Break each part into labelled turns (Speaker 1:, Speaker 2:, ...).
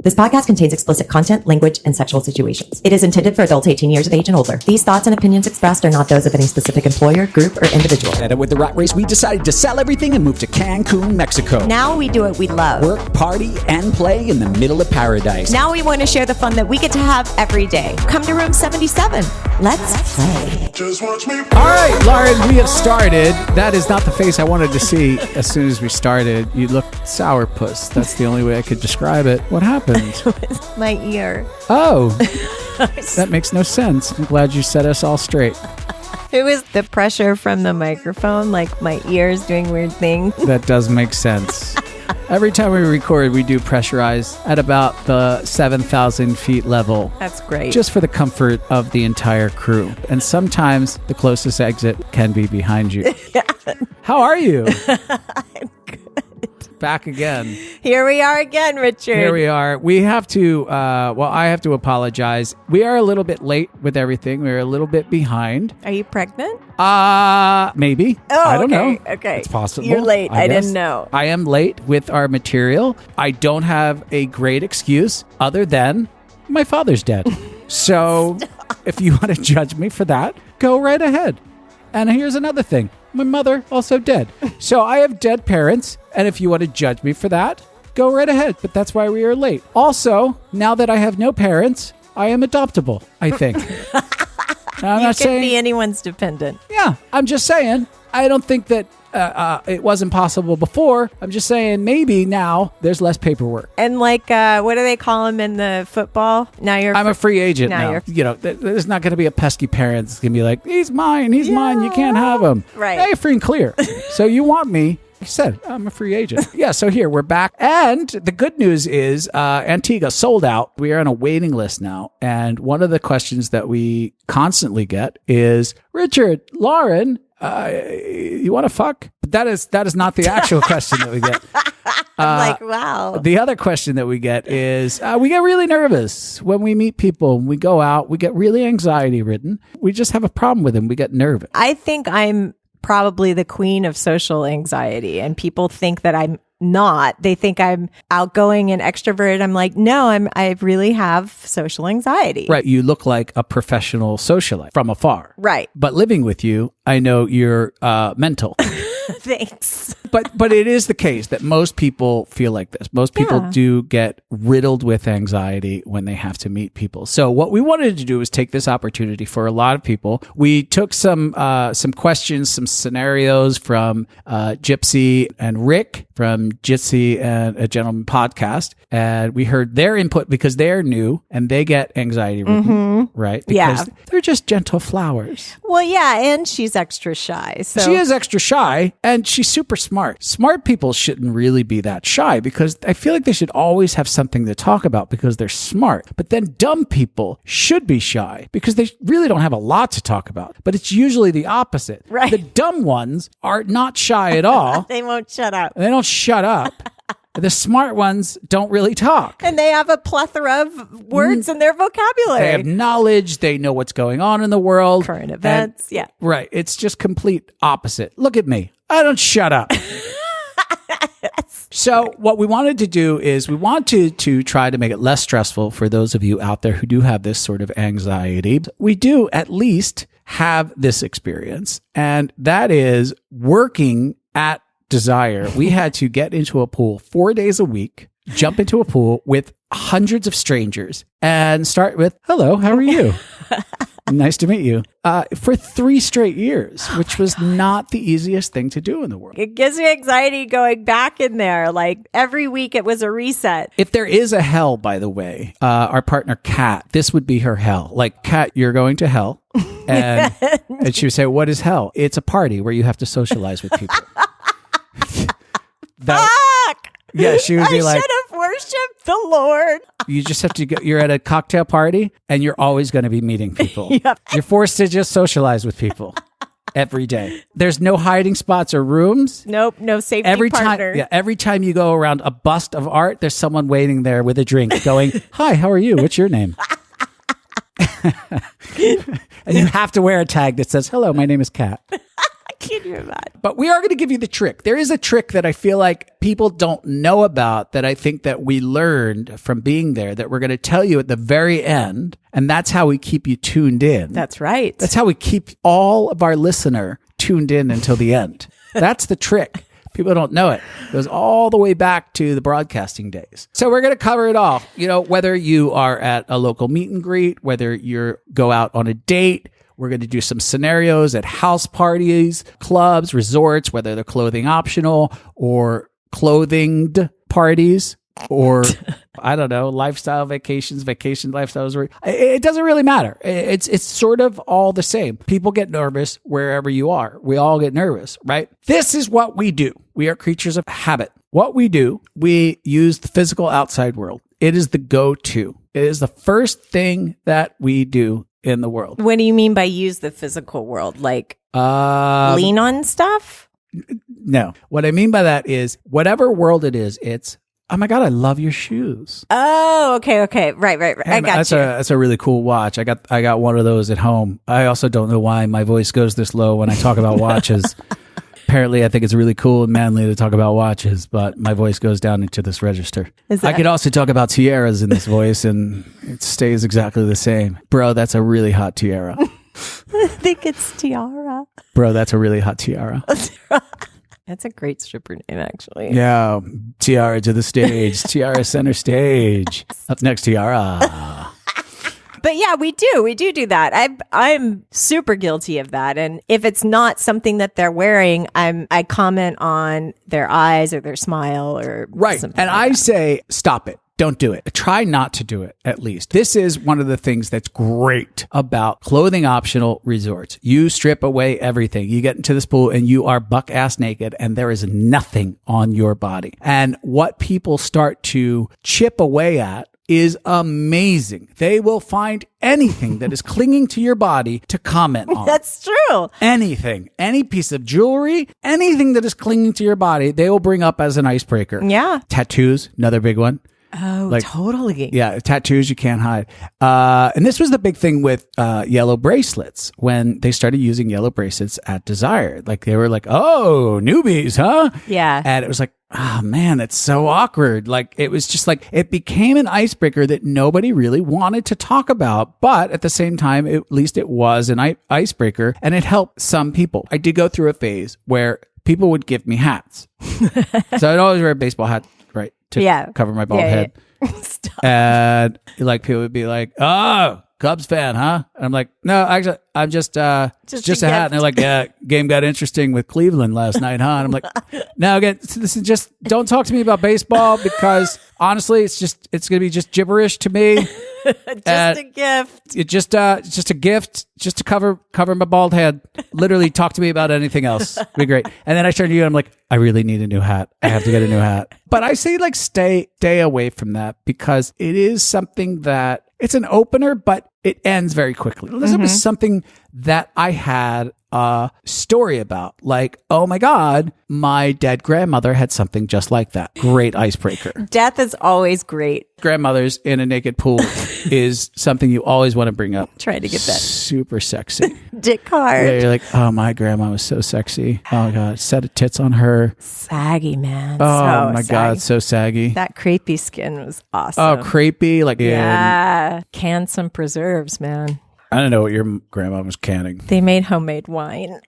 Speaker 1: This podcast contains explicit content, language, and sexual situations. It is intended for adults 18 years of age and older. These thoughts and opinions expressed are not those of any specific employer, group, or individual.
Speaker 2: And with the rat race, we decided to sell everything and move to Cancun, Mexico.
Speaker 3: Now we do what we love.
Speaker 2: Work, party, and play in the middle of paradise.
Speaker 3: Now we want to share the fun that we get to have every day. Come to room 77. Let's play.
Speaker 4: Just watch me.
Speaker 5: All right, Lauren, we have started. That is not the face I wanted to see as soon as we started. You looked sourpuss. That's the only way I could describe it. What happened?
Speaker 3: My ear.
Speaker 5: Oh, that makes no sense. I'm glad you set us all straight.
Speaker 3: It was the pressure from the microphone, like my ears doing weird things.
Speaker 5: That does make sense. Every time we record, we do pressurize at about the 7,000 feet level.
Speaker 3: That's great.
Speaker 5: Just for the comfort of the entire crew. And sometimes the closest exit can be behind you. How are you?
Speaker 3: I'm good.
Speaker 5: Back again.
Speaker 3: Here we are again, Richard.
Speaker 5: Here we are. We have to, I have to apologize. We are a little bit late with everything. We're a little bit behind.
Speaker 3: Are you pregnant?
Speaker 5: Maybe.
Speaker 3: Oh,
Speaker 5: I don't know.
Speaker 3: Okay.
Speaker 5: It's possible.
Speaker 3: You're late. I
Speaker 5: guess.
Speaker 3: didn't know.
Speaker 5: I am late with our material. I don't have a great excuse other than my father's dead. So if you want to judge me for that, go right ahead. And here's another thing. My mother also dead. So I have dead parents. And if you want to judge me for that, go right ahead. But that's why we are late. Also, now that I have no parents, I am adoptable, I think. I'm
Speaker 3: You
Speaker 5: not
Speaker 3: can
Speaker 5: saying
Speaker 3: be anyone's dependent.
Speaker 5: Yeah, I'm just saying. I don't think that it wasn't possible before. I'm just saying maybe now there's less paperwork.
Speaker 3: And like, what do they call them in the football? Now
Speaker 5: I'm a free agent
Speaker 3: now
Speaker 5: now.
Speaker 3: you're-
Speaker 5: You know, there's not going to be a pesky parent that's going to be like, he's mine, you can't have him.
Speaker 3: Right.
Speaker 5: Now you're free and clear. So you want me. Like I said, I'm a free agent. Yeah, so here, we're back. And the good news is Antigua sold out. We are on a waiting list now. And one of the questions that we constantly get is, Richard, Lauren, you want to fuck? But that is not the actual question that we get.
Speaker 3: I'm like, wow.
Speaker 5: The other question that we get is, we get really nervous when we meet people. When we go out, we get really anxiety ridden. We just have a problem with them. We get nervous.
Speaker 3: I think I'm probably the queen of social anxiety, and people think that I'm not. They think I'm outgoing and extroverted. I'm like, no, I really have social anxiety.
Speaker 5: Right. You look like a professional socialite from afar.
Speaker 3: Right.
Speaker 5: But living with you, I know you're mental.
Speaker 3: Thanks.
Speaker 5: But it is the case that most people feel like this. Most people do get riddled with anxiety when they have to meet people. So what we wanted to do was take this opportunity for a lot of people. We took some questions, some scenarios from Gypsy and Rick from Gypsy and a Gentleman podcast. And we heard their input because they're new and they get anxiety ridden, right? Because they're just gentle flowers.
Speaker 3: Well, yeah, and she's extra shy. So
Speaker 5: She is extra shy and she's super smart. Smart people shouldn't really be that shy because I feel like they should always have something to talk about because they're smart. But then dumb people should be shy because they really don't have a lot to talk about. But it's usually the opposite.
Speaker 3: Right.
Speaker 5: The dumb ones are not shy at all.
Speaker 3: they won't shut up.
Speaker 5: They don't shut up. The smart ones don't really talk.
Speaker 3: And they have a plethora of words in their vocabulary.
Speaker 5: They have knowledge. They know what's going on in the world.
Speaker 3: Current events.
Speaker 5: And, right. It's just complete opposite. Look at me. I don't shut up. So what we wanted to do is we want to try to make it less stressful for those of you out there who do have this sort of anxiety. We do at least have this experience, and that is working at Desire. We had to get into a pool 4 days a week, jump into a pool with hundreds of strangers, and start with, hello, how are you? Nice to meet you. For 3 straight years, which was not the easiest thing to do in the world.
Speaker 3: It gives me anxiety going back in there. Like every week it was a reset.
Speaker 5: If there is a hell, by the way, our partner Kat, this would be her hell. Like, Kat, you're going to hell. And she would say, what is hell? It's a party where you have to socialize with people.
Speaker 3: Fuck!
Speaker 5: Yeah, she would be
Speaker 3: I
Speaker 5: like,
Speaker 3: should have worshipped the Lord.
Speaker 5: you just have to go, you're at a cocktail party and you're always going to be meeting people.
Speaker 3: Yep.
Speaker 5: You're forced to just socialize with people every day. There's no hiding spots or rooms.
Speaker 3: Nope, no safety
Speaker 5: Every
Speaker 3: partner.
Speaker 5: time, every time you go around a bust of art, there's someone waiting there with a drink going, hi, how are you? What's your name? And you have to wear a tag that says, hello, my name is Kat.
Speaker 3: Can you imagine?
Speaker 5: But we are going to give you the trick. There is a trick that I feel like people don't know about that I think that we learned from being there that we're going to tell you at the very end. And that's how we keep you tuned in.
Speaker 3: That's right.
Speaker 5: That's how we keep all of our listener tuned in until the end. That's the trick. People don't know it. It goes all the way back to the broadcasting days. So we're going to cover it all. Whether you are at a local meet and greet, whether you go out on a date, we're going to do some scenarios at house parties, clubs, resorts, whether they're clothing optional or clothinged parties, or I don't know, lifestyle vacations, vacation lifestyles. It doesn't really matter. It's sort of all the same. People get nervous wherever you are. We all get nervous, right? This is what we do. We are creatures of habit. What we do, we use the physical outside world. It is the go-to. It is the first thing that we do in the world.
Speaker 3: What do you mean by use the physical world? Like lean on stuff?
Speaker 5: No. What I mean by that is whatever world it is, it's, oh my God, I love your shoes.
Speaker 3: Oh, okay. Right. I got you.
Speaker 5: That's a really cool watch. I got one of those at home. I also don't know why my voice goes this low when I talk about watches. Apparently, I think it's really cool and manly to talk about watches, but my voice goes down into this register. I could also talk about tiaras in this voice, and it stays exactly the same. Bro, that's a really hot tiara.
Speaker 3: I think it's tiara.
Speaker 5: Bro, that's a really hot tiara.
Speaker 3: That's a great stripper name, actually.
Speaker 5: Yeah, tiara to the stage. Tiara center stage. Up next, tiara.
Speaker 3: But yeah, we do that. I'm super guilty of that. And if it's not something that they're wearing, I comment on their eyes or their smile or
Speaker 5: right.
Speaker 3: Something
Speaker 5: And
Speaker 3: like
Speaker 5: I
Speaker 3: that.
Speaker 5: say, stop it. Don't do it. Try not to do it, at least. This is one of the things that's great about clothing optional resorts. You strip away everything. You get into this pool and you are buck ass naked and there is nothing on your body. And what people start to chip away at is amazing. They will find anything that is clinging to your body to comment on.
Speaker 3: That's true.
Speaker 5: Anything, any piece of jewelry, anything that is clinging to your body, they will bring up as an icebreaker.
Speaker 3: Yeah.
Speaker 5: Tattoos, another big one.
Speaker 3: Oh, totally.
Speaker 5: Yeah, tattoos you can't hide. And this was the big thing with yellow bracelets when they started using yellow bracelets at Desire. Like they were like, oh, newbies, huh?
Speaker 3: Yeah.
Speaker 5: And it was like, oh man, it's so awkward. Like it was just like, it became an icebreaker that nobody really wanted to talk about. But at the same time, at least it was an icebreaker and it helped some people. I did go through a phase where people would give me hats. So I'd always wear a baseball hat, right? To cover my bald head.
Speaker 3: Stop.
Speaker 5: And like people would be like, oh, Cubs fan, huh? And I'm like, no, actually, I'm just a hat. And they're like, yeah, game got interesting with Cleveland last night, huh? And I'm like, no, again, this is just, don't talk to me about baseball because honestly, it's going to be just gibberish to me.
Speaker 3: Just a gift.
Speaker 5: It's just a gift, just to cover my bald head. Literally, talk to me about anything else. It'd be great. And then I turn to you and I'm like, I really need a new hat. I have to get a new hat. But I say like stay away from that because it is something that it's an opener, but it ends very quickly. This was something that I had a story about. Like, oh my God, my dead grandmother had something just like that. Great icebreaker.
Speaker 3: Death is always great.
Speaker 5: Grandmothers in a naked pool is something you always want to bring up.
Speaker 3: Try to get that.
Speaker 5: Super sexy.
Speaker 3: Dick hard.
Speaker 5: Yeah, you're like, oh, my grandma was so sexy. Oh, God. Set of tits on her.
Speaker 3: Saggy, man.
Speaker 5: Oh,
Speaker 3: so
Speaker 5: my
Speaker 3: saggy.
Speaker 5: God. So saggy.
Speaker 3: That crepey skin was awesome.
Speaker 5: Oh, crepey. Like,
Speaker 3: yeah. Can some preserves, man.
Speaker 5: I don't know what your grandma was canning.
Speaker 3: They made homemade wine.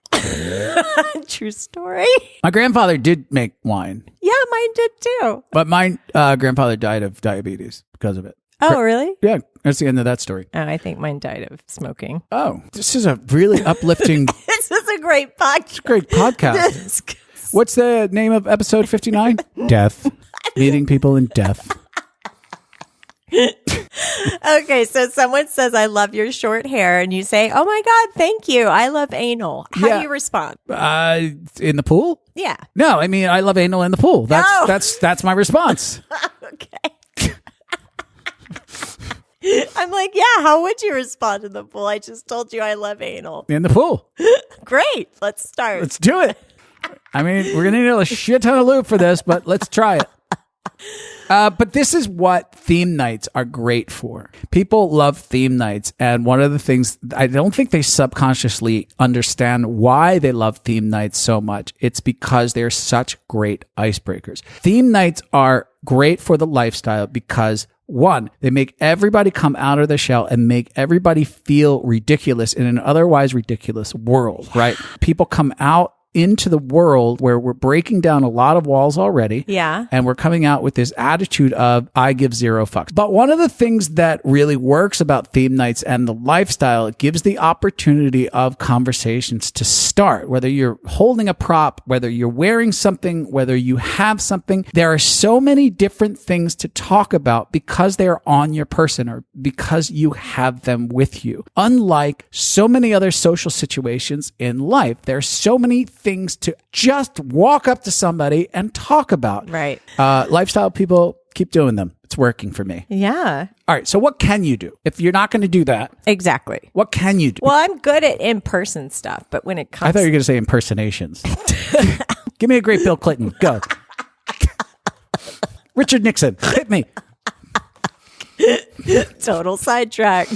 Speaker 3: True story.
Speaker 5: My grandfather did make wine.
Speaker 3: Yeah, mine did too.
Speaker 5: But my grandfather died of diabetes because of it.
Speaker 3: Oh, really?
Speaker 5: Yeah. That's the end of that story.
Speaker 3: Oh, I think mine died of smoking.
Speaker 5: Oh, this is a really uplifting.
Speaker 3: This is a great podcast.
Speaker 5: Great podcast. What's the name of episode 59? Death. Meeting people in death.
Speaker 3: Okay, so someone says, I love your short hair, and you say, oh my God, thank you. I love anal. How do you respond?
Speaker 5: In the pool?
Speaker 3: Yeah.
Speaker 5: No, I mean, I love anal in the pool. That's my response.
Speaker 3: Okay. I'm like, yeah, how would you respond in the pool? I just told you I love anal.
Speaker 5: In the pool.
Speaker 3: Great. Let's start.
Speaker 5: Let's do it. I mean, we're going to need a shit ton of lube for this, but let's try it. But this is what theme nights are great for. People love theme nights. And one of the things, I don't think they subconsciously understand why they love theme nights so much. It's because they're such great icebreakers. Theme nights are great for the lifestyle because, one, they make everybody come out of the shell and make everybody feel ridiculous in an otherwise ridiculous world, right? People come out into the world where we're breaking down a lot of walls already.
Speaker 3: Yeah.
Speaker 5: And we're coming out with this attitude of, I give zero fucks. But one of the things that really works about theme nights and the lifestyle, it gives the opportunity of conversations to start, whether you're holding a prop, whether you're wearing something, whether you have something. There are so many different things to talk about because they are on your person or because you have them with you. Unlike so many other social situations in life, there are so many things to just walk up to somebody and talk about.
Speaker 3: Right.
Speaker 5: Lifestyle people, keep doing them. It's working for me.
Speaker 3: Yeah.
Speaker 5: All right. So what can you do? If you're not going to do that,
Speaker 3: Exactly.
Speaker 5: what can you do?
Speaker 3: Well, I'm good at in-person stuff, but when it comes
Speaker 5: I thought you were going to say impersonations. Give me a great Bill Clinton. Go. Richard Nixon. Hit me.
Speaker 3: total sidetrack.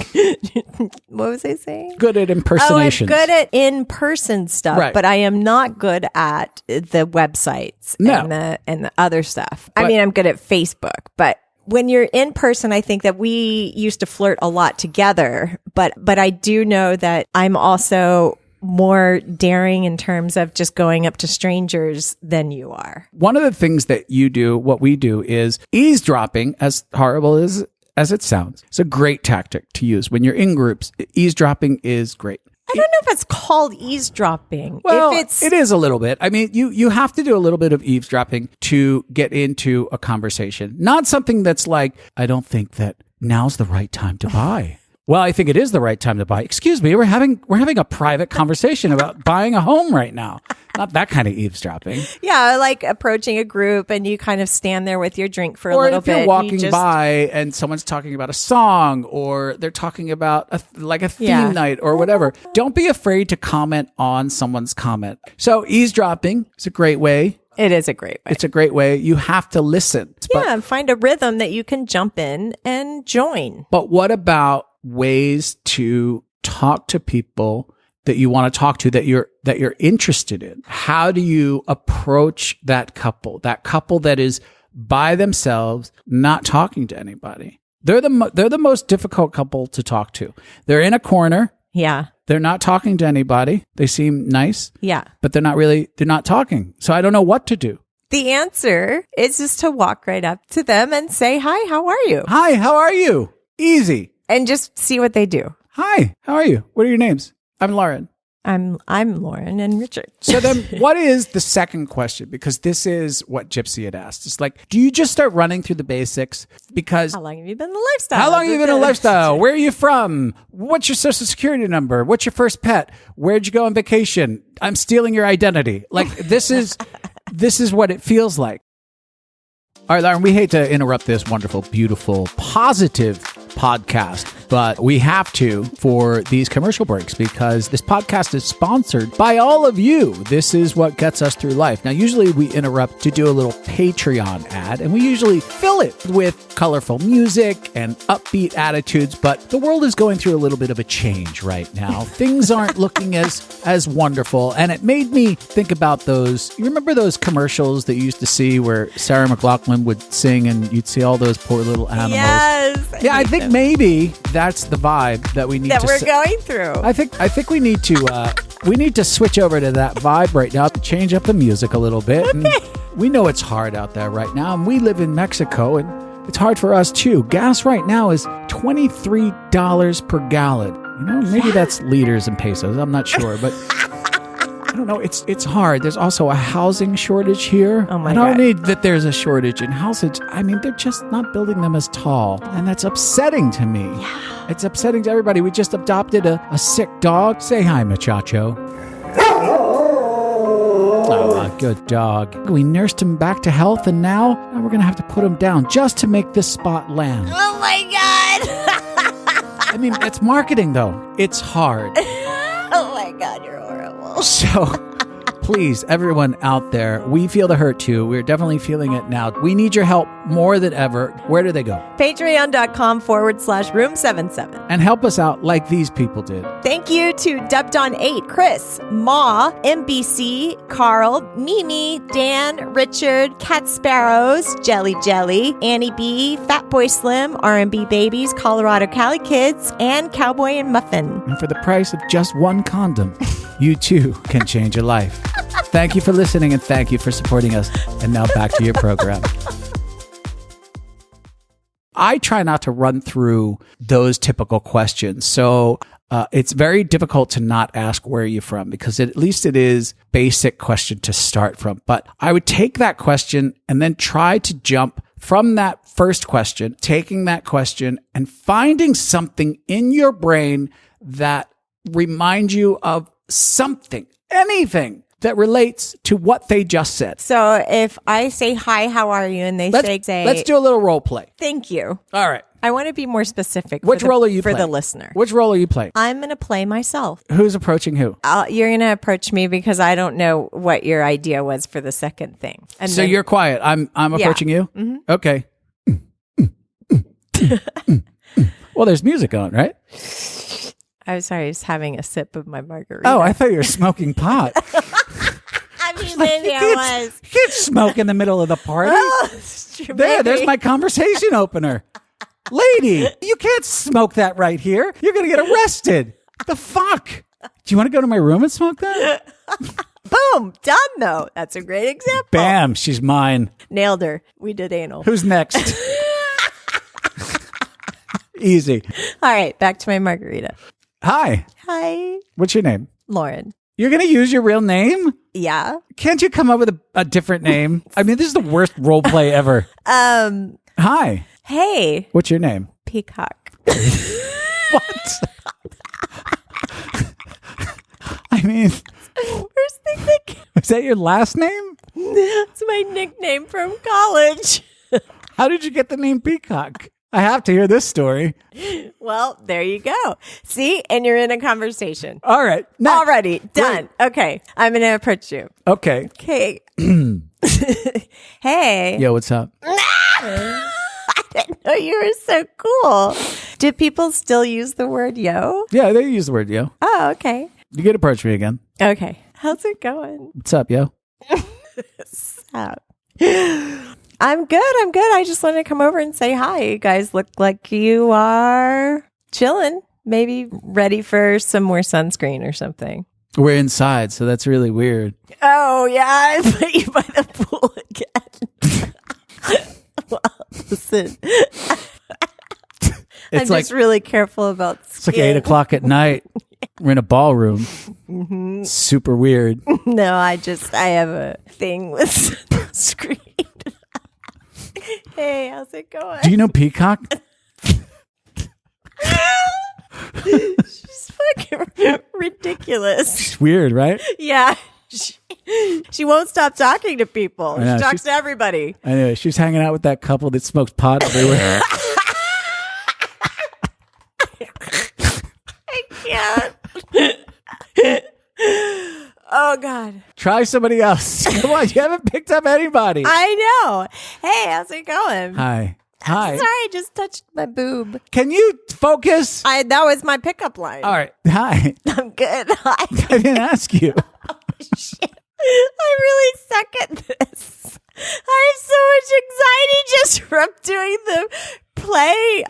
Speaker 3: What was I saying?
Speaker 5: Good at impersonations.
Speaker 3: Oh, I'm good at in-person stuff,
Speaker 5: Right.
Speaker 3: but I am not good at the websites
Speaker 5: No.
Speaker 3: and the other stuff.
Speaker 5: But-
Speaker 3: I mean, I'm good at Facebook, but when you're in person, I think that we used to flirt a lot together, but I do know that I'm also more daring in terms of just going up to strangers than you are.
Speaker 5: One of the things that you do, what we do, is eavesdropping, as horrible as it sounds. It's a great tactic to use when you're in groups. Eavesdropping is great.
Speaker 3: I don't know if it's called eavesdropping.
Speaker 5: Well,
Speaker 3: if it's
Speaker 5: it is a little bit. I mean, you have to do a little bit of eavesdropping to get into a conversation. Not something that's like, I don't think that now's the right time to buy. Well, I think it is the right time to buy. Excuse me, we're having a private conversation about buying a home right now. Not that kind of eavesdropping.
Speaker 3: Yeah, like approaching a group and you kind of stand there with your drink for a
Speaker 5: Or
Speaker 3: little
Speaker 5: if
Speaker 3: bit.
Speaker 5: you're
Speaker 3: and
Speaker 5: walking
Speaker 3: you just,
Speaker 5: by and someone's talking about a song or they're talking about a theme
Speaker 3: Yeah.
Speaker 5: night or whatever, don't be afraid to comment on someone's comment. So eavesdropping is a great way.
Speaker 3: It is a great way.
Speaker 5: It's a great way. You have to listen.
Speaker 3: Yeah, and find a rhythm that you can jump in and join.
Speaker 5: But what about ways to talk to people that you want to talk to, that you're interested in? How do you approach that couple that is by themselves, not talking to anybody? They're the most difficult couple to talk to. They're in a corner.
Speaker 3: Yeah.
Speaker 5: They're not talking to anybody. They seem nice,
Speaker 3: Yeah.
Speaker 5: but they're not talking. So I don't know what to do.
Speaker 3: The answer is just to walk right up to them and say, "Hi, how are you?"
Speaker 5: Hi, how are you? Easy.
Speaker 3: And just see what they do.
Speaker 5: Hi, how are you? What are your names? I'm Lauren.
Speaker 3: I'm Lauren and Richard.
Speaker 5: So then what is the second question? Because this is what Gypsy had asked. It's like, do you just start running through the basics? Because
Speaker 3: How long have you been in the lifestyle?
Speaker 5: how long have you been in lifestyle? Where are you from? What's your social security number? What's your first pet? Where'd you go on vacation? I'm stealing your identity. Like this is what it feels like. All right, Lauren, we hate to interrupt this wonderful, beautiful, positive podcast, but we have to for these commercial breaks because this podcast is sponsored by all of you. This is what gets us through life. Now, usually we interrupt to do a little Patreon ad, and we usually fill it with colorful music and upbeat attitudes, but the world is going through a little bit of a change right now. Things aren't looking as wonderful, and it made me think about those. You remember those commercials that you used to see where Sarah McLachlan would sing and you'd see all those poor little animals?
Speaker 3: Yes.
Speaker 5: Yeah, I think maybe that's the vibe that we need
Speaker 3: that
Speaker 5: to
Speaker 3: we're going through.
Speaker 5: I think we need to switch over to that vibe right now, to change up the music a little bit. And we know it's hard out there right now, and we live in Mexico, and it's hard for us too. Gas right now is $23 per gallon. You know, maybe that's liters and pesos. I'm not sure, but I don't know. It's hard. There's also a housing shortage here.
Speaker 3: Oh my
Speaker 5: I don't
Speaker 3: God.
Speaker 5: need that there's a shortage in houses. I mean, they're just not building them as tall, and that's upsetting to me. Yeah. It's upsetting to everybody. We just adopted a sick dog. Say hi, muchacho. Oh, good dog. We nursed him back to health, and now we're going to have to put him down just to make this spot land.
Speaker 3: Oh my God.
Speaker 5: I mean, it's marketing, though. It's hard.
Speaker 3: Oh my God, you're horrible.
Speaker 5: So please, everyone out there, we feel the hurt too. We're definitely feeling it now. We need your help more than ever. Where do they go?
Speaker 3: Patreon.com/room77.
Speaker 5: And help us out like these people did.
Speaker 3: Thank you to Dubdon8, Chris, Ma, MBC, Carl, Mimi, Dan, Richard, Cat Sparrows, Jelly, Annie B, Fatboy Slim, R&B Babies, Colorado Cali Kids, and Cowboy and Muffin.
Speaker 5: And for the price of just one condom, you too can change your life. Thank you for listening and thank you for supporting us. And now back to your program. I try not to run through those typical questions. So it's very difficult to not ask where are you from because at least it is basic question to start from. But I would take that question and then try to jump from that first question, taking that question and finding something in your brain that reminds you of something, anything that relates to what they just said.
Speaker 3: So if I say, hi, how are you? And let's
Speaker 5: do a little role play.
Speaker 3: Thank you.
Speaker 5: All right.
Speaker 3: I want to be more specific.
Speaker 5: Which role are you
Speaker 3: for
Speaker 5: playing?
Speaker 3: the listener?
Speaker 5: Which role are you playing?
Speaker 3: I'm going to play myself.
Speaker 5: Who's approaching who?
Speaker 3: You're going to approach me because I don't know what your idea was for the second thing. And
Speaker 5: so you're quiet. I'm approaching you?
Speaker 3: Mm-hmm.
Speaker 5: Okay. Well, there's music on, right?
Speaker 3: I'm sorry, I was having a sip of my margarita.
Speaker 5: Oh, I thought you were smoking pot.
Speaker 3: I mean, maybe I was.
Speaker 5: You can't smoke in the middle of the party. There's my conversation opener. Lady, you can't smoke that right here. You're going to get arrested. The fuck? Do you want to go to my room and smoke that?
Speaker 3: Boom. Done, though. That's a great example.
Speaker 5: Bam. She's mine.
Speaker 3: Nailed her. We did anal.
Speaker 5: Who's next? Easy.
Speaker 3: All right. Back to my margarita.
Speaker 5: Hi.
Speaker 3: Hi.
Speaker 5: What's your name?
Speaker 3: Lauren.
Speaker 5: You're going to use your real name?
Speaker 3: Yeah.
Speaker 5: Can't you come up with a different name? I mean, this is the worst role play ever. Hi.
Speaker 3: Hey.
Speaker 5: What's your name?
Speaker 3: Peacock.
Speaker 5: What? I mean,
Speaker 3: Worst thing that
Speaker 5: is that your last name?
Speaker 3: That's my nickname from college.
Speaker 5: How did you get the name Peacock? I have to hear this story.
Speaker 3: Well, there you go. See? And you're in a conversation.
Speaker 5: All right. Next.
Speaker 3: Already. Done. Okay. I'm going to approach you.
Speaker 5: Okay.
Speaker 3: Okay. Hey.
Speaker 5: Yo, what's up?
Speaker 3: I didn't know you were so cool. Do people still use the word yo?
Speaker 5: Yeah, they use the word yo.
Speaker 3: Oh, okay.
Speaker 5: You can approach me again.
Speaker 3: Okay. How's it going?
Speaker 5: What's up, yo?
Speaker 3: Stop. I'm good. I just wanted to come over and say hi. You guys look like you are chilling. Maybe ready for some more sunscreen or something.
Speaker 5: We're inside, so that's really weird.
Speaker 3: Oh, yeah. I put you by the pool again. Well, listen. I'm just really careful about skin.
Speaker 5: It's like 8 o'clock at night. We're in a ballroom. Mm-hmm. Super weird.
Speaker 3: No, I have a thing with sunscreen. Hey, how's it going?
Speaker 5: Do you know Peacock?
Speaker 3: She's fucking ridiculous.
Speaker 5: She's weird, right?
Speaker 3: Yeah. She won't stop talking to people.
Speaker 5: Know,
Speaker 3: she talks to everybody.
Speaker 5: Anyway, she's hanging out with that couple that smokes pot everywhere.
Speaker 3: I can't. Oh, God.
Speaker 5: Try somebody else. Come on, you haven't picked up anybody.
Speaker 3: I know. Hey, how's it going?
Speaker 5: Hi. Hi.
Speaker 3: Sorry, I just touched my boob.
Speaker 5: Can you focus?
Speaker 3: That was my pickup line.
Speaker 5: All right. Hi.
Speaker 3: I'm good. Hi.
Speaker 5: I didn't ask you.
Speaker 3: Oh, shit. I really suck at this. I have so much anxiety just from doing the play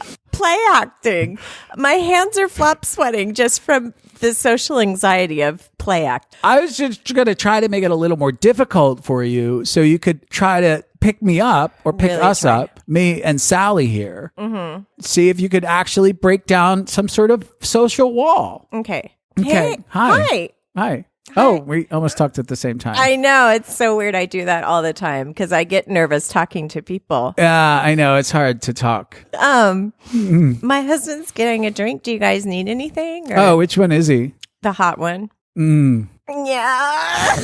Speaker 3: acting. My hands are flop sweating just from the social anxiety of play act.
Speaker 5: I was just going to try to make it a little more difficult for you so you could try to pick me up or pick us up, me and Sally here. Mm-hmm. See if you could actually break down some sort of social wall.
Speaker 3: Okay.
Speaker 5: Okay.
Speaker 3: Hey,
Speaker 5: Hi. Hi. Oh, we almost talked at the same time.
Speaker 3: I know. It's so weird. I do that all the time because I get nervous talking to people.
Speaker 5: Yeah, I know. It's hard to talk.
Speaker 3: My husband's getting a drink. Do you guys need anything? Or
Speaker 5: Oh, which one is he?
Speaker 3: the hot one. Yeah.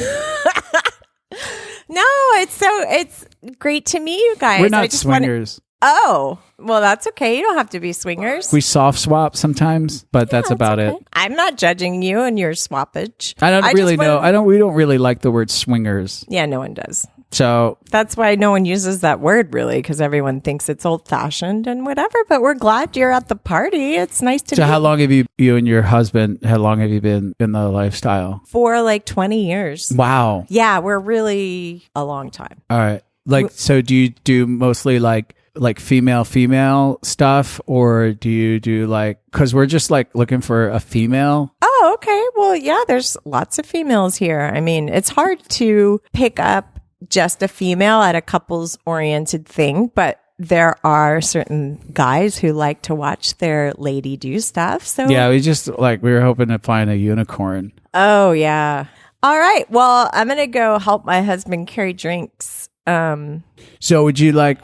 Speaker 3: No, it's great to meet you guys.
Speaker 5: We're not swingers.
Speaker 3: Oh, well, that's okay. You don't have to be swingers.
Speaker 5: We soft swap sometimes, but that's about it.
Speaker 3: I'm not judging you and your swappage.
Speaker 5: I don't really
Speaker 3: just
Speaker 5: know.
Speaker 3: wanna-
Speaker 5: We don't really like the word swingers.
Speaker 3: Yeah, no one does.
Speaker 5: So
Speaker 3: That's why no one uses that word really, because everyone thinks it's old fashioned and whatever. But we're glad you're at the party. It's nice to
Speaker 5: So
Speaker 3: be
Speaker 5: how long have you and your husband, how long have you been in the lifestyle?
Speaker 3: for like 20 years.
Speaker 5: Wow.
Speaker 3: Yeah, we're really a long time.
Speaker 5: All right. Like, so do you do mostly like female stuff, or do you do like, cause we're just like looking for a female.
Speaker 3: Oh, okay. Well, yeah, there's lots of females here. I mean, it's hard to pick up just a female at a couples oriented thing, but there are certain guys who like to watch their lady do stuff. So
Speaker 5: Yeah. We were hoping to find a unicorn.
Speaker 3: Oh, yeah. All right. Well, I'm going to go help my husband carry drinks.
Speaker 5: So would you like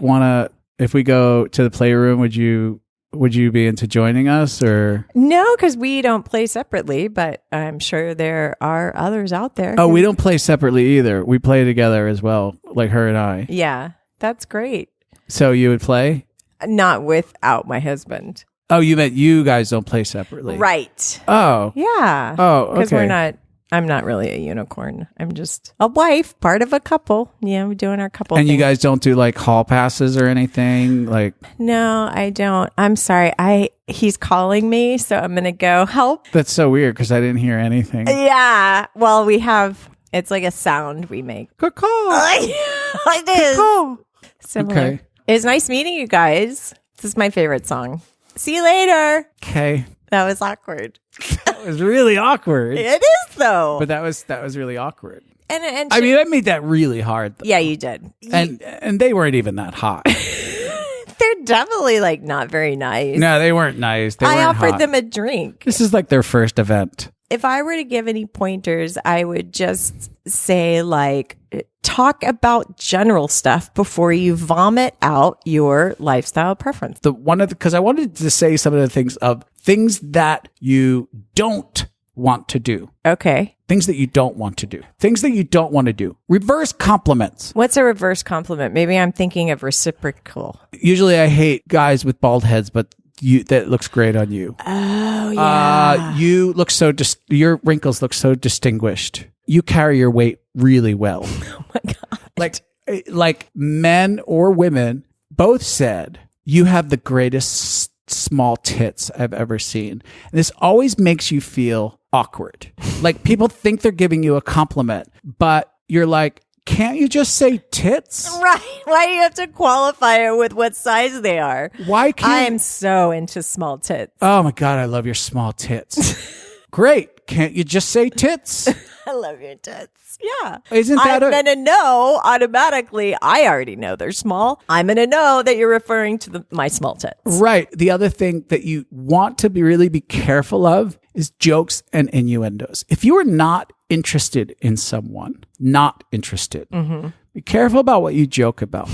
Speaker 5: if we go to the playroom, would you be into joining us, or?
Speaker 3: No, because we don't play separately, but I'm sure there are others out there.
Speaker 5: Oh, we don't play separately either. We play together as well, like her and I.
Speaker 3: Yeah, that's great.
Speaker 5: So you would play?
Speaker 3: Not without my husband.
Speaker 5: Oh, you meant you guys don't play separately.
Speaker 3: Right.
Speaker 5: Oh.
Speaker 3: Yeah.
Speaker 5: Oh,
Speaker 3: Because
Speaker 5: okay.
Speaker 3: I'm not really a unicorn. I'm just a wife, part of a couple. Yeah, we're doing our couple
Speaker 5: And
Speaker 3: thing.
Speaker 5: you guys don't do like hall passes or anything? Like,
Speaker 3: No, I don't. I'm sorry. He's calling me, so I'm going to go help.
Speaker 5: that's so weird because I didn't hear anything.
Speaker 3: Yeah. Well, it's like a sound we make.
Speaker 5: Good call.
Speaker 3: Like this.
Speaker 5: Call.
Speaker 3: Similar.
Speaker 5: Okay.
Speaker 3: It's nice meeting you guys. This is my favorite song. See you later.
Speaker 5: Okay.
Speaker 3: That was awkward.
Speaker 5: That was really awkward.
Speaker 3: It is though.
Speaker 5: But that was really awkward.
Speaker 3: And
Speaker 5: I mean, I made that really hard. Though.
Speaker 3: yeah, you did.
Speaker 5: And they weren't even that hot.
Speaker 3: They're definitely like not very nice.
Speaker 5: No, they weren't nice. They
Speaker 3: I
Speaker 5: weren't
Speaker 3: offered
Speaker 5: hot.
Speaker 3: them a drink.
Speaker 5: This is like their first event.
Speaker 3: If I were to give any pointers, I would just say like talk about general stuff before you vomit out your lifestyle preference.
Speaker 5: Because I wanted to say some of the things that you don't want to do.
Speaker 3: Okay.
Speaker 5: Things that you don't want to do. Things that you don't want to do. Reverse compliments.
Speaker 3: What's a reverse compliment? Maybe I'm thinking of reciprocal.
Speaker 5: Usually I hate guys with bald heads, but that looks great on you.
Speaker 3: Oh, yeah.
Speaker 5: You look your wrinkles look so distinguished. You carry your weight really well.
Speaker 3: Oh my God.
Speaker 5: Like men or women both said, you have the greatest small tits I've ever seen. And this always makes you feel awkward. Like people think they're giving you a compliment, but you're like, can't you just say tits?
Speaker 3: Right. Why do you have to qualify it with what size they are?
Speaker 5: Why can't
Speaker 3: I'm so into small tits.
Speaker 5: Oh my God, I love your small tits. Great. Can't you just say tits?
Speaker 3: I love your tits. Yeah.
Speaker 5: Isn't that
Speaker 3: I'm going to know automatically. I already know they're small. I'm going to know that you're referring to my small tits.
Speaker 5: Right. The other thing that you want to really be careful of is jokes and innuendos. If you are not interested in someone, be careful about what you joke about.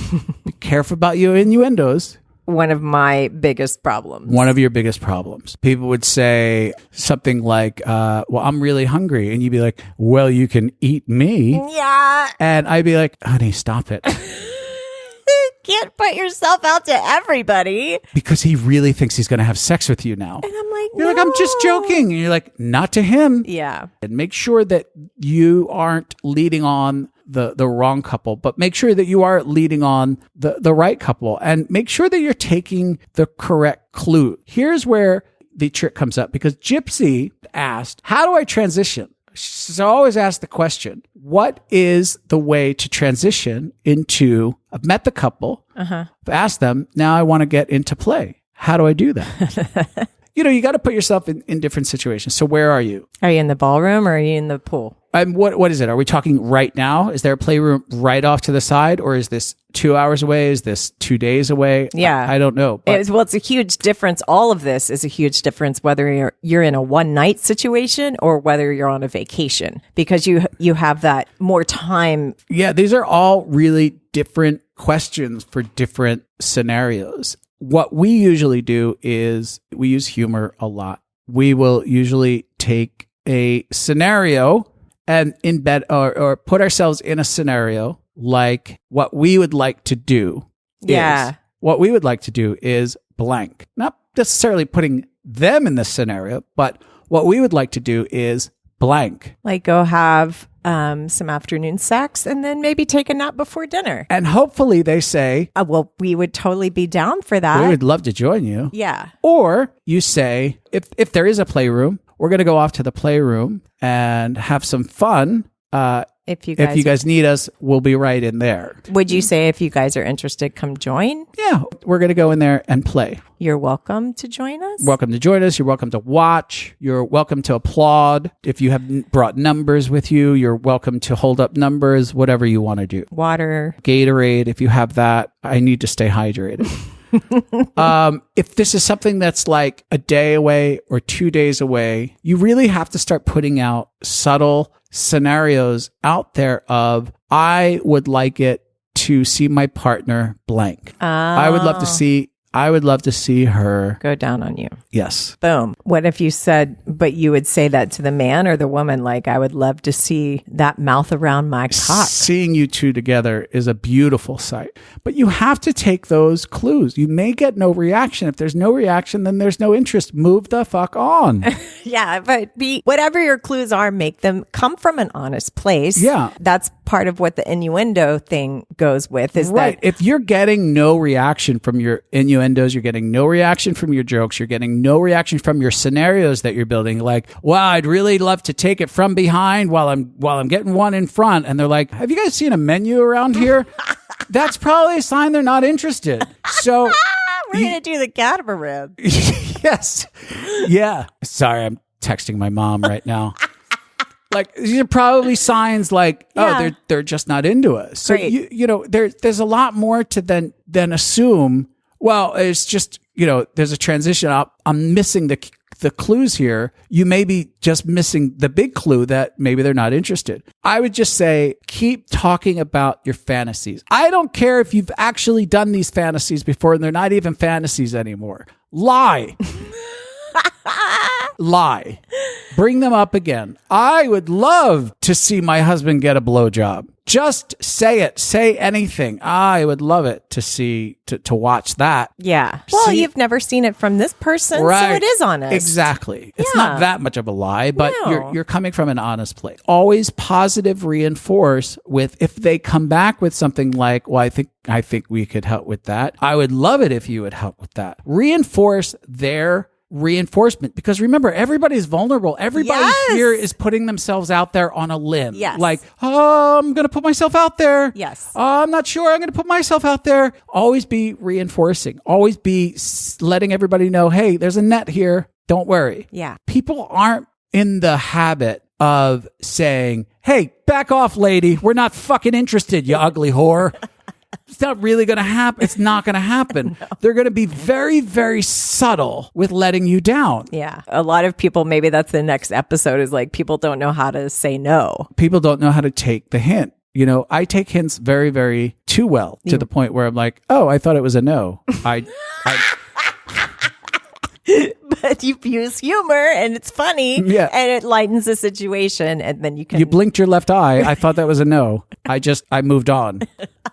Speaker 5: Be careful about your innuendos.
Speaker 3: One of my biggest problems.
Speaker 5: One of your biggest problems. People would say something like, well, I'm really hungry. And you'd be like, well, you can eat me.
Speaker 3: Yeah.
Speaker 5: And I'd be like, honey, stop it.
Speaker 3: Can't put yourself out to everybody.
Speaker 5: Because he really thinks he's going to have sex with you now.
Speaker 3: And I'm like,
Speaker 5: You're like, I'm just joking. And you're like, not to him.
Speaker 3: Yeah.
Speaker 5: And make sure that you aren't leading on the wrong couple, but make sure that you are leading on the right couple, and make sure that you're taking the correct clue. Here's where the trick comes up, because Gypsy asked, how do I transition? So I always ask the question, what is the way to transition into, I've met the couple, I've asked them, now I want to get into play. How do I do that? You got to put yourself in different situations. So where are you?
Speaker 3: Are you in the ballroom or are you in the pool?
Speaker 5: What is it? Are we talking right now? Is there a playroom right off to the side, or is this 2 hours away? Is this 2 days away?
Speaker 3: Yeah.
Speaker 5: I don't know. But
Speaker 3: It's a huge difference. All of this is a huge difference whether you're in a one night situation or whether you're on a vacation, because you have that more time.
Speaker 5: yeah, these are all really different questions for different scenarios. What we usually do is we use humor a lot. We will usually take a scenario and embed or put ourselves in a scenario like what we would like to do.
Speaker 3: Yeah.
Speaker 5: what we would like to do is blank. Not necessarily putting them in this scenario, but what we would like to do is blank.
Speaker 3: Like go have some afternoon sex and then maybe take a nap before dinner.
Speaker 5: And hopefully they say,
Speaker 3: Well, we would totally be down for that.
Speaker 5: we would love to join you.
Speaker 3: Yeah.
Speaker 5: Or you say, if there is a playroom, we're going to go off to the playroom and have some fun.
Speaker 3: If you
Speaker 5: guys need us, we'll be right in there.
Speaker 3: Would you say if you guys are interested, come join?
Speaker 5: Yeah, we're going to go in there and play.
Speaker 3: You're welcome to join us.
Speaker 5: Welcome to join us. You're welcome to watch. You're welcome to applaud. If you have brought numbers with you, you're welcome to hold up numbers, whatever you want to do.
Speaker 3: Water.
Speaker 5: Gatorade, if you have that. I need to stay hydrated. If this is something that's like a day away or 2 days away, you really have to start putting out subtle scenarios out there of, I would like it to see my partner blank. I would love to see her
Speaker 3: Go down on you.
Speaker 5: Yes.
Speaker 3: Boom. What if you said, but you would say that to the man or the woman, like, I would love to see that mouth around my cock.
Speaker 5: Seeing you two together is a beautiful sight. But you have to take those clues. You may get no reaction. If there's no reaction, then there's no interest. Move the fuck on.
Speaker 3: Yeah, but whatever your clues are, make them come from an honest place.
Speaker 5: Yeah.
Speaker 3: That's part of what the innuendo thing goes with, is
Speaker 5: Right.
Speaker 3: that
Speaker 5: If you're getting no reaction from your innuendos, you're getting no reaction from your jokes, you're getting no reaction from your scenarios that you're building, like, wow, I'd really love to take it from behind while I'm getting one in front. And they're like, have you guys seen a menu around here? That's probably a sign they're not interested. So
Speaker 3: we're going to do the catamaran.
Speaker 5: yes. Yeah. Sorry, I'm texting my mom right now. Like, these are probably signs like,
Speaker 3: Yeah.
Speaker 5: they're just not into us. So
Speaker 3: Great.
Speaker 5: you know, there's a lot more to than assume. Well, it's just, you know, there's a transition. I'm missing the clues here. You may be just missing the big clue that maybe they're not interested. I would just say, keep talking about your fantasies. I don't care if you've actually done these fantasies before and they're not even fantasies anymore. Lie. Lie. Bring them up again. I would love to see my husband get a blowjob. Just say it. Say anything. I would love it to watch that.
Speaker 3: Yeah. Well,
Speaker 5: See-
Speaker 3: you've never seen it from this person, so it is honest.
Speaker 5: Exactly. It's
Speaker 3: Yeah.
Speaker 5: not that much of a lie, but
Speaker 3: No.
Speaker 5: you're coming from an honest place. Always positive reinforce with, if they come back with something like, well, I think we could help with that. I would love it if you would help with that. Reinforce their reinforcement, because remember, everybody's vulnerable. Everybody
Speaker 3: Yes.
Speaker 5: here is putting themselves out there on a limb.
Speaker 3: Yes.
Speaker 5: Like, oh, I'm going to put myself out there.
Speaker 3: Yes.
Speaker 5: I'm not sure I'm going to put myself out there. Always be reinforcing. Always be letting everybody know, hey, there's a net here. Don't worry.
Speaker 3: Yeah.
Speaker 5: People aren't in the habit of saying, hey, back off, lady. We're not fucking interested, you ugly whore. It's not really going to happen. It's not going to happen. No. They're going to be very, very subtle with letting you down.
Speaker 3: Yeah. A lot of people, maybe that's the next episode, is like, people don't know how to say no.
Speaker 5: People don't know how to take the hint. You know, I take hints very, very too well, to the point where I'm like, oh, I thought it was a no.
Speaker 3: But you use humor and it's funny,
Speaker 5: Yeah.
Speaker 3: and it lightens the situation, and then you can.
Speaker 5: You blinked your left eye. I thought that was a no. I moved on.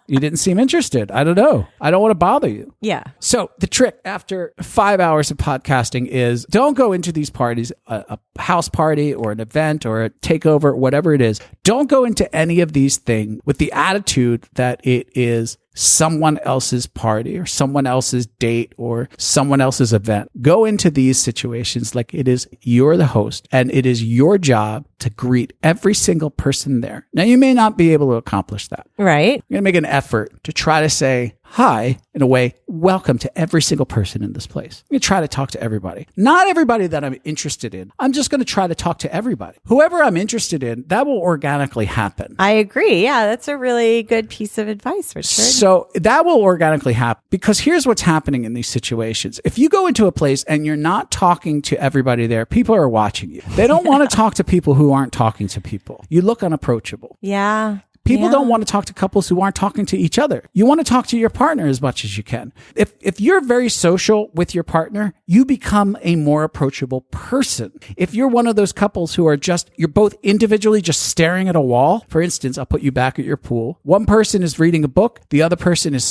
Speaker 5: You didn't seem interested. I don't know. I don't want to bother you.
Speaker 3: Yeah.
Speaker 5: So the trick after 5 hours of podcasting is, don't go into these parties, a house party or an event or a takeover, whatever it is. Don't go into any of these things with the attitude that it is someone else's party or someone else's date or someone else's event. Go into these situations like it is you're the host and it is your job to greet every single person there. Now, you may not be able to accomplish that.
Speaker 3: Right.
Speaker 5: I'm going to make an effort to try to say hi, in a way, welcome to every single person in this place. I'm going to try to talk to everybody. Not everybody that I'm interested in. I'm just going to try to talk to everybody. Whoever I'm interested in, that will organically happen.
Speaker 3: I agree. Yeah, that's a really good piece of advice, Richard.
Speaker 5: So that will organically happen, because here's what's happening in these situations. If you go into a place and you're not talking to everybody there, people are watching you. They don't want to talk to people who aren't talking to people. You look unapproachable.
Speaker 3: Yeah.
Speaker 5: People
Speaker 3: Yeah.
Speaker 5: don't want to talk to couples who aren't talking to each other. You want to talk to your partner as much as you can. If you're very social with your partner, you become a more approachable person. If you're one of those couples who are you're both individually just staring at a wall, for instance, I'll put you back at your pool. One person is reading a book. The other person is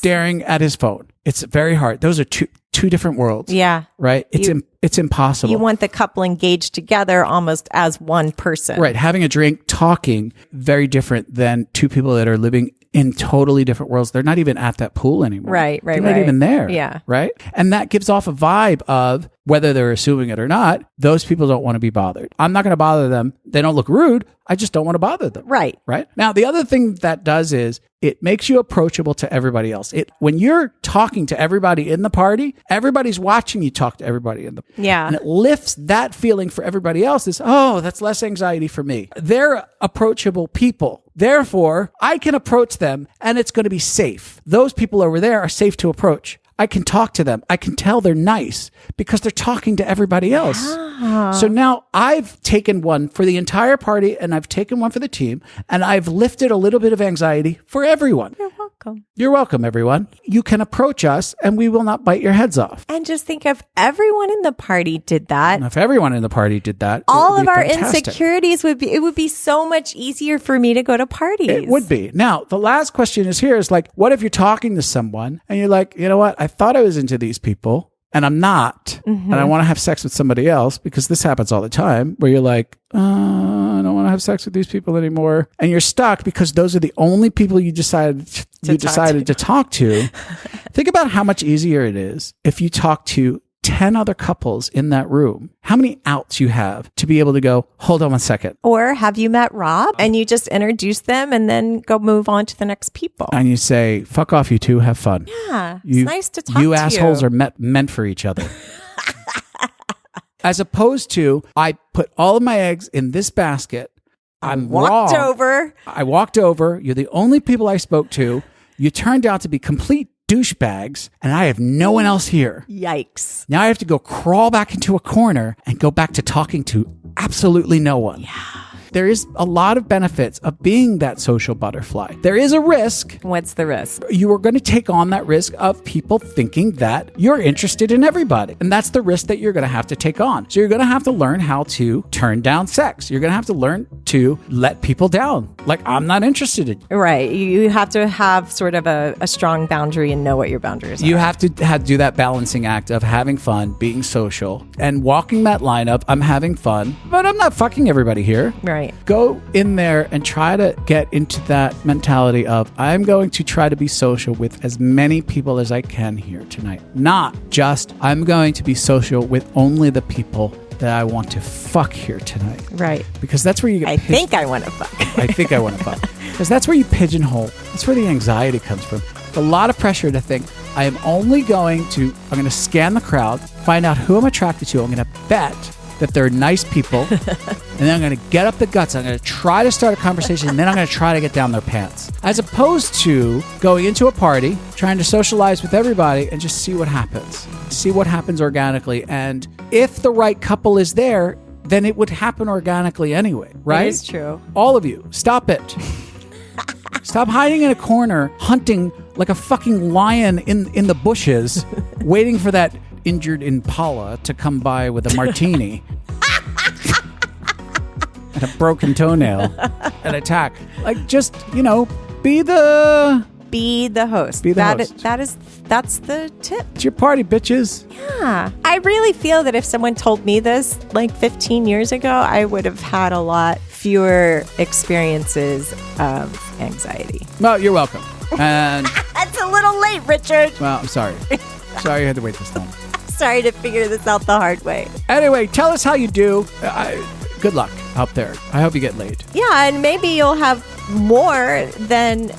Speaker 5: staring at his phone. It's very hard. Those are two different worlds.
Speaker 3: Yeah.
Speaker 5: Right? It's impossible.
Speaker 3: You want the couple engaged together almost as one person.
Speaker 5: Right. Having a drink, talking, very different than two people that are living in totally different worlds. They're not even at that pool anymore.
Speaker 3: Right.
Speaker 5: They're not even there.
Speaker 3: Yeah.
Speaker 5: Right. And that gives off a vibe of, whether they're assuming it or not, those people don't want to be bothered. I'm not going to bother them. They don't look rude. I just don't want to bother them.
Speaker 3: Right.
Speaker 5: Right. Now, the other thing that does is it makes you approachable to everybody else. When you're talking to everybody in the party, everybody's watching you talk to everybody in the
Speaker 3: Yeah.
Speaker 5: And it lifts that feeling for everybody else is, oh, that's less anxiety for me. They're approachable people. Therefore, I can approach them and it's going to be safe. Those people over there are safe to approach. I can talk to them. I can tell they're nice because they're talking to everybody else. So now I've taken one for the entire party and I've taken one for the team and I've lifted a little bit of anxiety for everyone.
Speaker 3: You're welcome.
Speaker 5: You're welcome, everyone. You can approach us and we will not bite your heads off.
Speaker 3: And just think if everyone in the party did that,
Speaker 5: And if everyone in the party did that,
Speaker 3: all
Speaker 5: it
Speaker 3: of
Speaker 5: would be
Speaker 3: our
Speaker 5: fantastic.
Speaker 3: insecurities it would be so much easier for me to go to parties.
Speaker 5: It would be. Now, the last question is like, what if you're talking to someone and you're like, you know what? I thought I was into these people and I'm not. And I want to have sex with somebody else, because this happens all the time where you're like, I don't want to have sex with these people anymore. And you're stuck because those are the only people you decided to talk to. Think about how much easier it is if you talk to 10 other couples in that room. How many outs you have to be able to go, hold on one second.
Speaker 3: Or have you met Rob and you just introduce them and then go move on to the next people?
Speaker 5: And you say, fuck off, you two, have fun.
Speaker 3: Yeah, it's nice to talk to you.
Speaker 5: You assholes are meant for each other. As opposed to, I put all of my eggs in this basket. I walked over. You're the only people I spoke to. You turned out to be complete douchebags, and I have no one else here.
Speaker 3: Yikes.
Speaker 5: Now I have to go crawl back into a corner and go back to talking to absolutely no one. Yeah. There is a lot of benefits of being that social butterfly. There is a risk.
Speaker 3: What's the risk?
Speaker 5: You are going to take on that risk of people thinking that you're interested in everybody. And that's the risk that you're going to have to take on. So you're going to have to learn how to turn down sex. You're going to have to learn to let people down. Like, I'm not interested in you.
Speaker 3: Right. You have to have sort of a strong boundary and know what your boundaries are.
Speaker 5: You have to do that balancing act of having fun, being social, and walking that line of, I'm having fun, but I'm not fucking everybody here.
Speaker 3: Right.
Speaker 5: Go in there and try to get into that mentality of, I'm going to try to be social with as many people as I can here tonight. Not just, I'm going to be social with only the people that I want to fuck here tonight.
Speaker 3: Right.
Speaker 5: Because that's where you get
Speaker 3: I think I want to fuck.
Speaker 5: I think I want to fuck. Because that's where you pigeonhole. That's where the anxiety comes from. A lot of pressure to think, I'm going to scan the crowd, find out who I'm attracted to. I'm going to bet that they're nice people. And then I'm going to get up the guts. I'm going to try to start a conversation. And then I'm going to try to get down their pants. As opposed to going into a party, trying to socialize with everybody and just see what happens. See what happens organically. And if the right couple is there, then it would happen organically anyway, right?
Speaker 3: It is true.
Speaker 5: All of you, stop it. Stop hiding in a corner, hunting like a fucking lion in the bushes, waiting for that injured impala to come by with a martini and a broken toenail and attack. Like, just, be the
Speaker 3: host.
Speaker 5: Be the host.
Speaker 3: That's the tip.
Speaker 5: It's your party, bitches.
Speaker 3: Yeah. I really feel that if someone told me this like 15 years ago, I would have had a lot fewer experiences of anxiety.
Speaker 5: Well, you're welcome. And
Speaker 3: That's a little late, Richard.
Speaker 5: well, I'm sorry. Sorry you had to wait this long.
Speaker 3: Sorry to figure this out the hard way.
Speaker 5: Anyway, tell us how you do. Good luck out there. I hope you get laid.
Speaker 3: Yeah, and maybe you'll have more than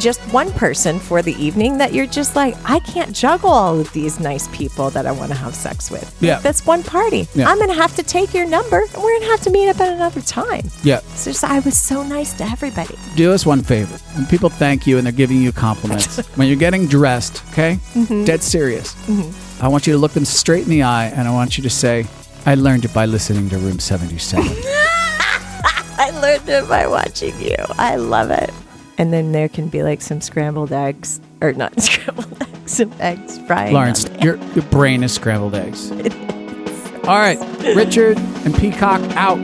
Speaker 3: just one person for the evening that you're just like, I can't juggle all of these nice people that I want to have sex with.
Speaker 5: Yeah.
Speaker 3: Like, that's one party.
Speaker 5: Yeah.
Speaker 3: I'm going to have to take your number and we're going to have to meet up at another time.
Speaker 5: Yeah.
Speaker 3: So just, I was so nice to everybody.
Speaker 5: Do us one favor. When people thank you and they're giving you compliments, when you're getting dressed, okay? Mm-hmm. Dead serious. Mm-hmm. I want you to look them straight in the eye and I want you to say, I learned it by listening to Room 77.
Speaker 3: I learned it by watching you. I love it. And then there can be like some scrambled eggs, or not scrambled eggs, some eggs frying.
Speaker 5: Lawrence, your brain is scrambled eggs. All right, Richard and Peacock out.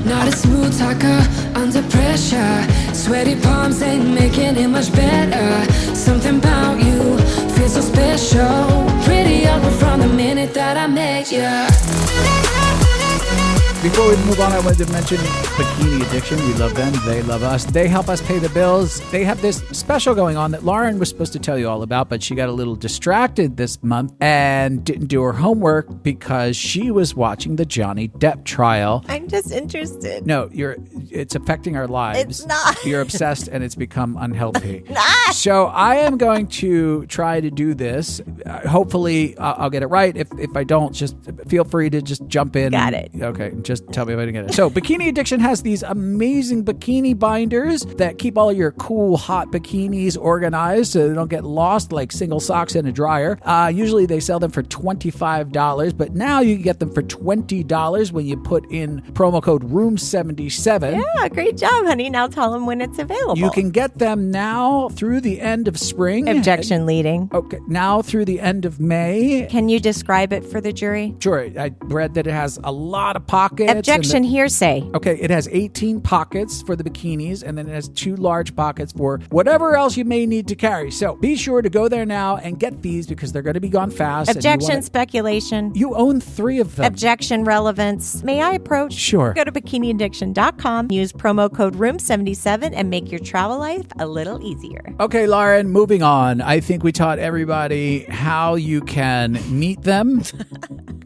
Speaker 4: Not a smooth talker under pressure. Sweaty palms ain't making it much better. Something about you feels so special. Pretty over from the minute that I met you.
Speaker 5: Before we move on, I wanted to mention Bikini Addiction. We love them. They love us. They help us pay the bills. They have this special going on that Lauren was supposed to tell you all about, but she got a little distracted this month and didn't do her homework because she was watching the Johnny Depp trial.
Speaker 3: I'm just interested.
Speaker 5: No, it's affecting our lives.
Speaker 3: It's not.
Speaker 5: You're obsessed and it's become unhealthy. So I am going to try to do this. Hopefully I'll get it right. If I don't, just feel free to just jump in.
Speaker 3: Got it.
Speaker 5: Okay, just tell me if I didn't get it. So Bikini Addiction has these amazing bikini binders that keep all your cool, hot bikinis organized so they don't get lost like single socks in a dryer. Usually they sell them for $25, but now you can get them for $20 when you put in promo code ROOM77.
Speaker 3: Yeah, great job, honey. Now tell them when it's available.
Speaker 5: You can get them now through the end of spring.
Speaker 3: Objection leading.
Speaker 5: Okay, now through the end of May.
Speaker 3: Can you describe it for the jury?
Speaker 5: Sure, I read that it has a lot of pockets.
Speaker 3: Objection hearsay.
Speaker 5: Okay, it has 18 pockets for the bikinis, and then it has 2 large pockets for whatever else you may need to carry. So be sure to go there now and get these because they're going to be gone fast.
Speaker 3: Objection speculation.
Speaker 5: You own 3 of them.
Speaker 3: Objection relevance. May I approach?
Speaker 5: Sure.
Speaker 3: Go to bikiniaddiction.com, use promo code ROOM77, and make your travel life a little easier.
Speaker 5: Okay, Lauren, moving on. I think we taught everybody how you can meet them.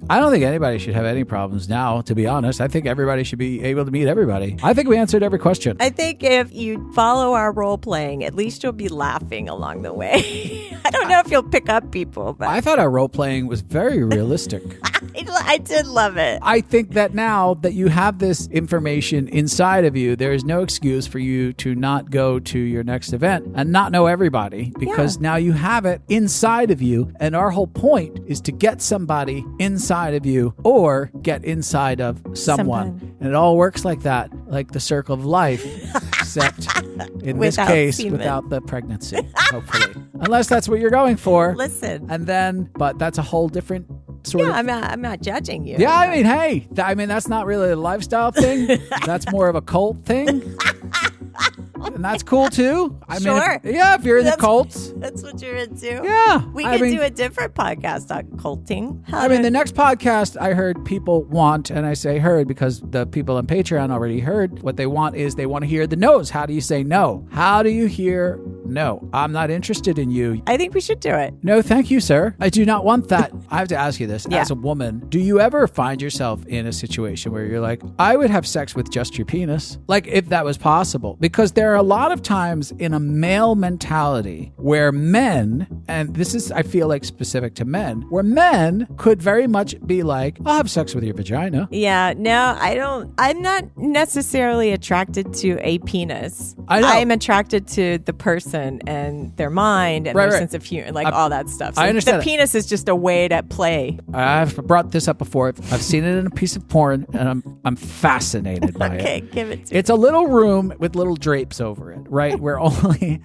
Speaker 5: I don't think anybody should have any problems now, to be honest. I think everybody should be able to meet everybody. I think we answered every question.
Speaker 3: I think if you follow our role playing, at least you'll be laughing along the way. I don't know if you'll pick up people, but
Speaker 5: I thought our role playing was very realistic.
Speaker 3: I did love it.
Speaker 5: I think that now that you have this information inside of you, there is no excuse for you to not go to your next event and not know everybody because now you have it inside of you. And our whole point is to get somebody inside of you or get inside of someone. And it all works like that, like the circle of life, except in this case,
Speaker 3: semen.
Speaker 5: Without the pregnancy, hopefully. Unless that's what you're going for.
Speaker 3: Listen.
Speaker 5: And then, but that's a whole different sort of...
Speaker 3: I'm not judging you.
Speaker 5: Yeah, I mean, hey, that's not really a lifestyle thing. That's more of a cult thing. And that's cool too. I mean, if you're in the cults.
Speaker 3: That's what you're into.
Speaker 5: Yeah.
Speaker 3: We could do a different podcast on culting.
Speaker 5: The next podcast I heard people want, and I say heard because the people on Patreon already heard, what they want is they want to hear the no's. How do you say no? How do you hear no? I'm not interested in you.
Speaker 3: I think we should do it.
Speaker 5: No, thank you, sir. I do not want that. I have to ask you this.
Speaker 3: Yeah.
Speaker 5: As a woman, do you ever find yourself in a situation where you're like, I would have sex with just your penis? Like, if that was possible. Because there are a lot of times in a male mentality where men, and this is, I feel like, specific to men, where men could very much be like, I'll have sex with your vagina.
Speaker 3: Yeah, no, I don't. I'm not necessarily attracted to a penis.
Speaker 5: I know.
Speaker 3: I'm attracted to the person and their mind and their sense of humor, like all that stuff. So
Speaker 5: I understand
Speaker 3: the penis is just a way to play.
Speaker 5: I've brought this up before. I've seen it in a piece of porn, and I'm fascinated by it.
Speaker 3: Okay, give it to me.
Speaker 5: It's a little room with little drapes over it, right? Where only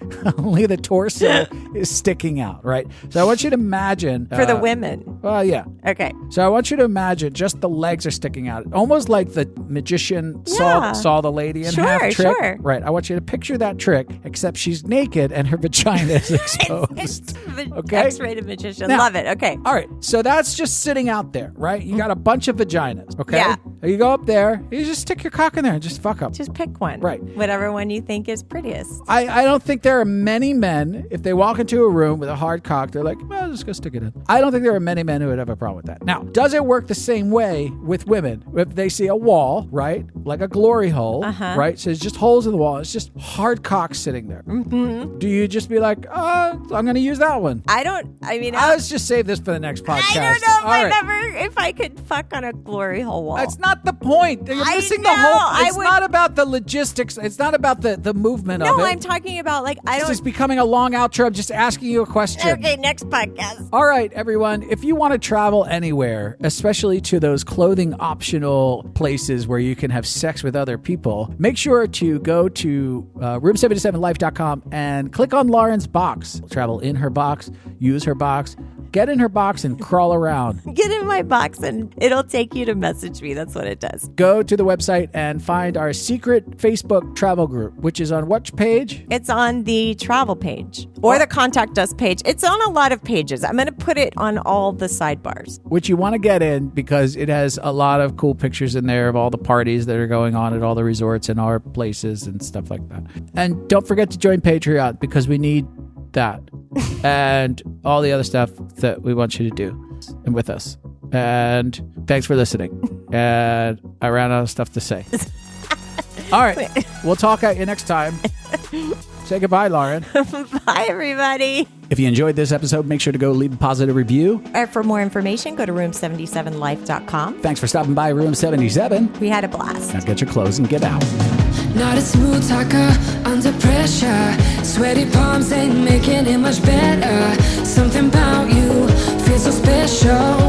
Speaker 5: the torso is sticking out, right? So I want you to imagine...
Speaker 3: For the women.
Speaker 5: Well, yeah.
Speaker 3: Okay.
Speaker 5: So I want you to imagine just the legs are sticking out. Almost like the magician saw the lady in half trick.
Speaker 3: Sure.
Speaker 5: Right. I want you to picture that trick, except she's naked and her vagina is exposed.
Speaker 3: Okay. X-rated magician.
Speaker 5: Now,
Speaker 3: love it. Okay.
Speaker 5: All right. So that's just sitting out there, right? You got a bunch of vaginas, okay?
Speaker 3: Yeah.
Speaker 5: You go up there, you just stick your cock in there and just fuck up.
Speaker 3: Just pick one.
Speaker 5: Right.
Speaker 3: Whatever one you think is prettiest.
Speaker 5: I don't think there are many men, if they walk into a room with a hard cock, they're like, well, just go stick it in. I don't think there are many men who would have a problem with that. Now, does it work the same way with women? If they see a wall, right? Like a glory hole, right? So it's just holes in the wall. It's just hard cock sitting there. Mm-hmm. Do you just be like, I'm going to use that one?
Speaker 3: Let's
Speaker 5: just save this for the next podcast.
Speaker 3: I don't know if I could fuck on a glory hole wall.
Speaker 5: That's not the point. You're missing the whole... It's not about the logistics. It's not about the movement of it.
Speaker 3: No, I'm talking about
Speaker 5: This is becoming a long outro. I'm just asking you a question.
Speaker 3: Okay, next podcast.
Speaker 5: All right, everyone. If you want to travel anywhere, especially to those clothing optional places where you can have sex with other people, make sure to go to room77life.com and click on Lauren's box. Travel in her box, use her box. Get in her box and crawl around.
Speaker 3: Get in my box and it'll take you to message me. That's what it does.
Speaker 5: Go to the website and find our secret Facebook travel group, which is on which page?
Speaker 3: It's on the travel page or the contact us page. It's on a lot of pages. I'm going to put it on all the sidebars.
Speaker 5: Which you want to get in because it has a lot of cool pictures in there of all the parties that are going on at all the resorts and our places and stuff like that. And don't forget to join Patreon because we need that and all the other stuff that we want you to do and with us. And thanks for listening. And I ran out of stuff to say. All right. We'll talk at you next time. Say goodbye, Lauren.
Speaker 3: Bye, everybody.
Speaker 2: If you enjoyed this episode, make sure to go leave a positive review.
Speaker 3: For more information, go to room77life.com.
Speaker 2: Thanks for stopping by Room 77.
Speaker 3: We had a blast.
Speaker 2: Now get your clothes and get out.
Speaker 4: Not a smooth talker under pressure. Sweaty palms ain't making it much better. Something about you feels so special.